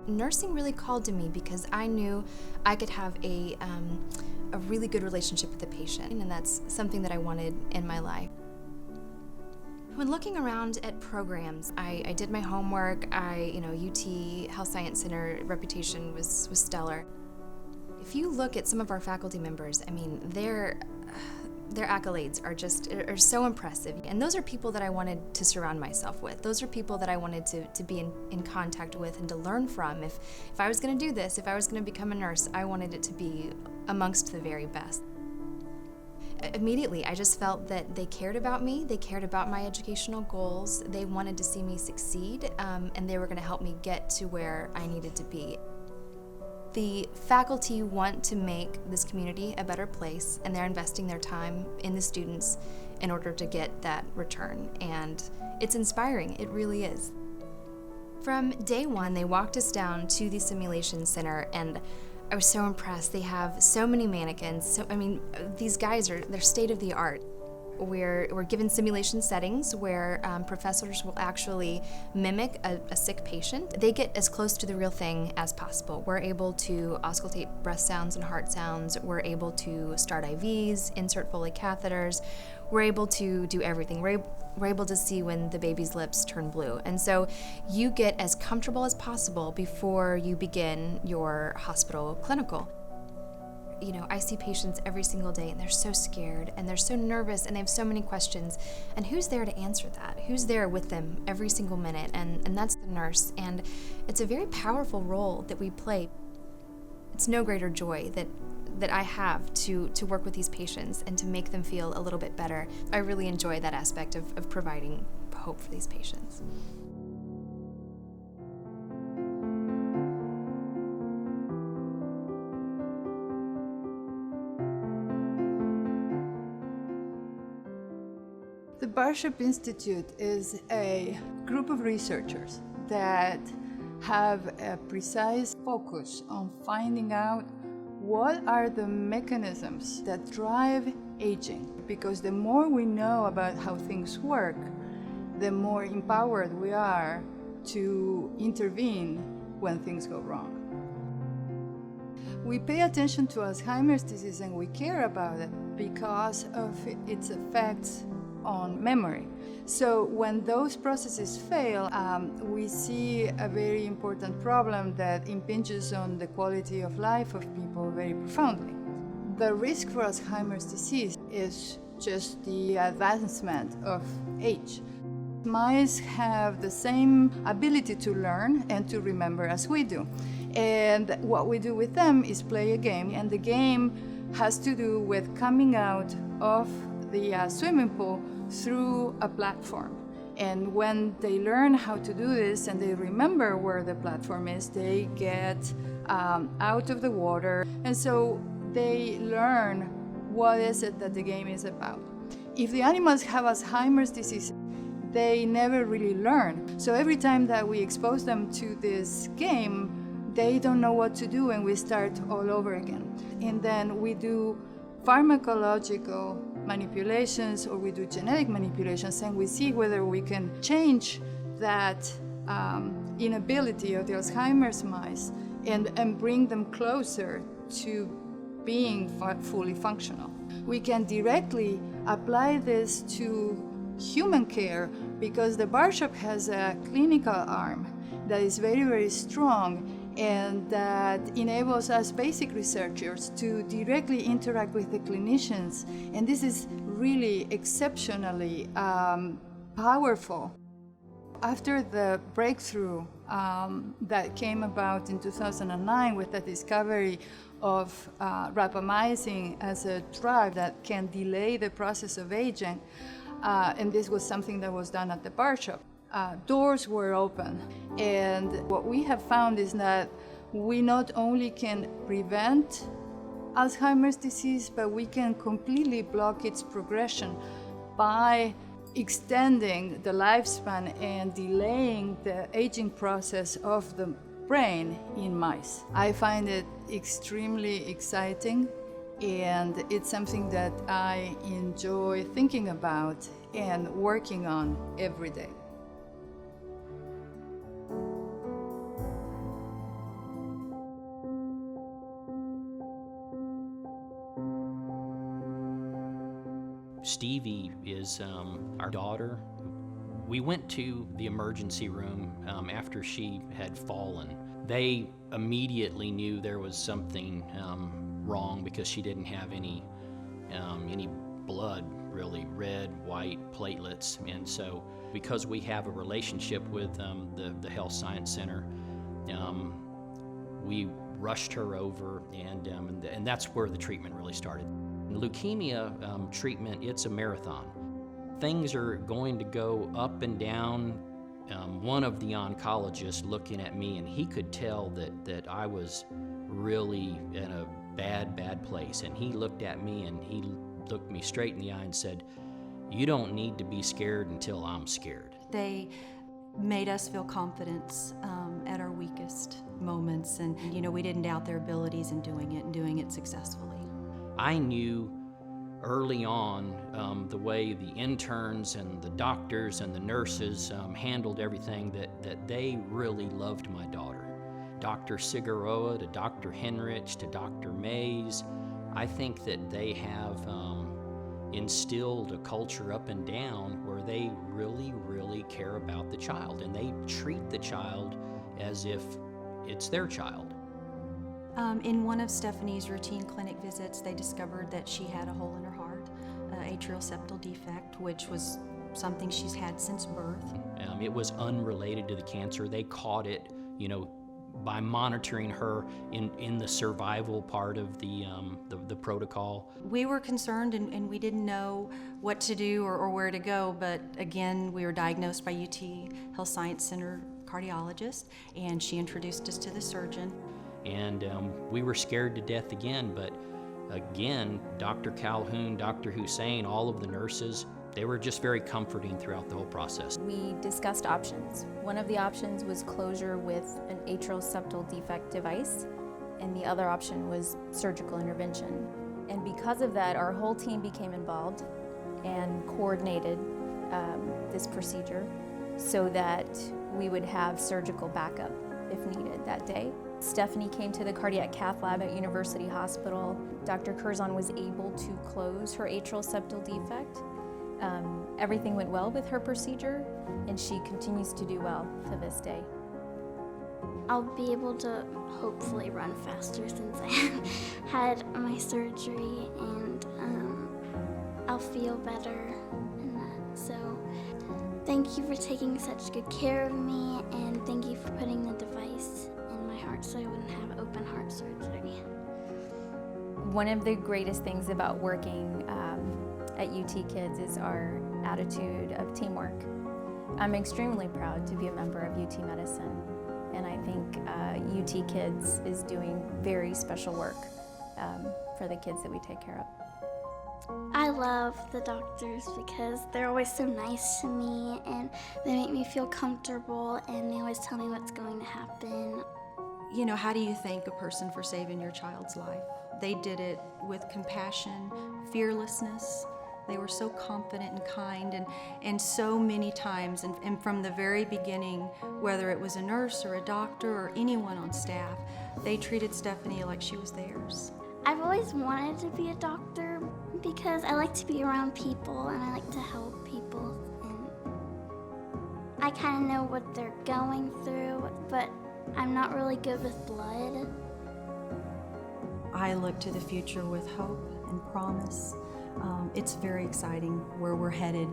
Nursing really called to me because I knew I could have a really good relationship with the patient, and that's something that I wanted in my life. When looking around at programs, I did my homework. UT Health Science Center reputation was stellar. If you look at some of our faculty members, I mean, their accolades are so impressive. And those are people that I wanted to surround myself with. Those are people that I wanted to be in contact with and to learn from. If I was going to do this, if I was going to become a nurse, I wanted it to be amongst the very best. Immediately, I just felt that they cared about me, they cared about my educational goals, they wanted to see me succeed, and they were going to help me get to where I needed to be. The faculty want to make this community a better place, and they're investing their time in the students in order to get that return, and it's inspiring, it really is. From day one, they walked us down to the simulation center, and I was so impressed. They have so many mannequins. These guys they're state of the art. We're given simulation settings where professors will actually mimic a sick patient. They get as close to the real thing as possible. We're able to auscultate breath sounds and heart sounds. We're able to start IVs, insert Foley catheters. We're able to do everything. We're able to see when the baby's lips turn blue. And so you get as comfortable as possible before you begin your hospital clinical. I see patients every single day, and they're so scared and they're so nervous and they have so many questions. And who's there to answer that? Who's there with them every single minute? And that's the nurse. And it's a very powerful role that we play. It's no greater joy that I have to work with these patients and to make them feel a little bit better. I really enjoy that aspect of providing hope for these patients. The Barshop Institute is a group of researchers that have a precise focus on finding out what are the mechanisms that drive aging. Because the more we know about how things work, the more empowered we are to intervene when things go wrong. We pay attention to Alzheimer's disease and we care about it because of its effects on memory. So when those processes fail, we see a very important problem that impinges on the quality of life of people very profoundly. The risk for Alzheimer's disease is just the advancement of age. Mice have the same ability to learn and to remember as we do. And what we do with them is play a game, and the game has to do with coming out of the swimming pool through a platform. And when they learn how to do this and they remember where the platform is, they get out of the water. And so they learn what is it that the game is about. If the animals have Alzheimer's disease, they never really learn. So every time that we expose them to this game, they don't know what to do, and we start all over again. And then we do pharmacological manipulations or we do genetic manipulations, and we see whether we can change that inability of the Alzheimer's mice and bring them closer to being fully functional. We can directly apply this to human care because the Barshop has a clinical arm that is very, very strong and that enables us basic researchers to directly interact with the clinicians. And this is really exceptionally powerful. After the breakthrough that came about in 2009 with the discovery of rapamycin as a drug that can delay the process of aging, and this was something that was done at the Barshop, doors were open. And what we have found is that we not only can prevent Alzheimer's disease, but we can completely block its progression by extending the lifespan and delaying the aging process of the brain in mice. I find it extremely exciting, and it's something that I enjoy thinking about and working on every day. Stevie is our daughter. We went to the emergency room after she had fallen. They immediately knew there was something wrong because she didn't have any blood, really, red, white platelets. And so because we have a relationship with the Health Science Center, we rushed her over, and that's where the treatment really started. Leukemia treatment, it's a marathon. Things are going to go up and down. One of the oncologists looking at me, and he could tell that I was really in a bad place. And he looked at me, and he looked me straight in the eye and said, "You don't need to be scared until I'm scared." They made us feel confidence at our weakest moments, and we didn't doubt their abilities in doing it and doing it successfully. I knew early on the way the interns and the doctors and the nurses handled everything, that they really loved my daughter. Dr. Siguroa to Dr. Henrich to Dr. Mays, I think that they have instilled a culture up and down where they really care about the child, and they treat the child as if it's their child. In one of Stephanie's routine clinic visits, they discovered that she had a hole in her heart, atrial septal defect, which was something she's had since birth. It was unrelated to the cancer. They caught it, by monitoring her in the survival part of the protocol. We were concerned, and we didn't know what to do or where to go, but again, we were diagnosed by UT Health Science Center cardiologist, and she introduced us to the surgeon. And we were scared to death again, but again, Dr. Calhoun, Dr. Hussein, all of the nurses, they were just very comforting throughout the whole process. We discussed options. One of the options was closure with an atrial septal defect device, and the other option was surgical intervention. And because of that, our whole team became involved and coordinated this procedure so that we would have surgical backup if needed that day. Stephanie came to the cardiac cath lab at University Hospital. Dr. Curzon was able to close her atrial septal defect. Everything went well with her procedure, and she continues to do well to this day. I'll be able to hopefully run faster since I had my surgery, and I'll feel better in that. So thank you for taking such good care of me, and thank you for putting the device in my heart so I wouldn't have open heart surgery. One of the greatest things about working at UT Kids is our attitude of teamwork. I'm extremely proud to be a member of UT Medicine, and I think UT Kids is doing very special work for the kids that we take care of. I love the doctors because they're always so nice to me, and they make me feel comfortable, and they always tell me what's going to happen. How do you thank a person for saving your child's life? They did it with compassion, fearlessness. They were so confident and kind, and so many times, and from the very beginning, whether it was a nurse or a doctor or anyone on staff, they treated Stephanie like she was theirs. I've always wanted to be a doctor because I like to be around people and I like to help people. And I kind of know what they're going through, but I'm not really good with blood. I look to the future with hope and promise. It's very exciting where we're headed.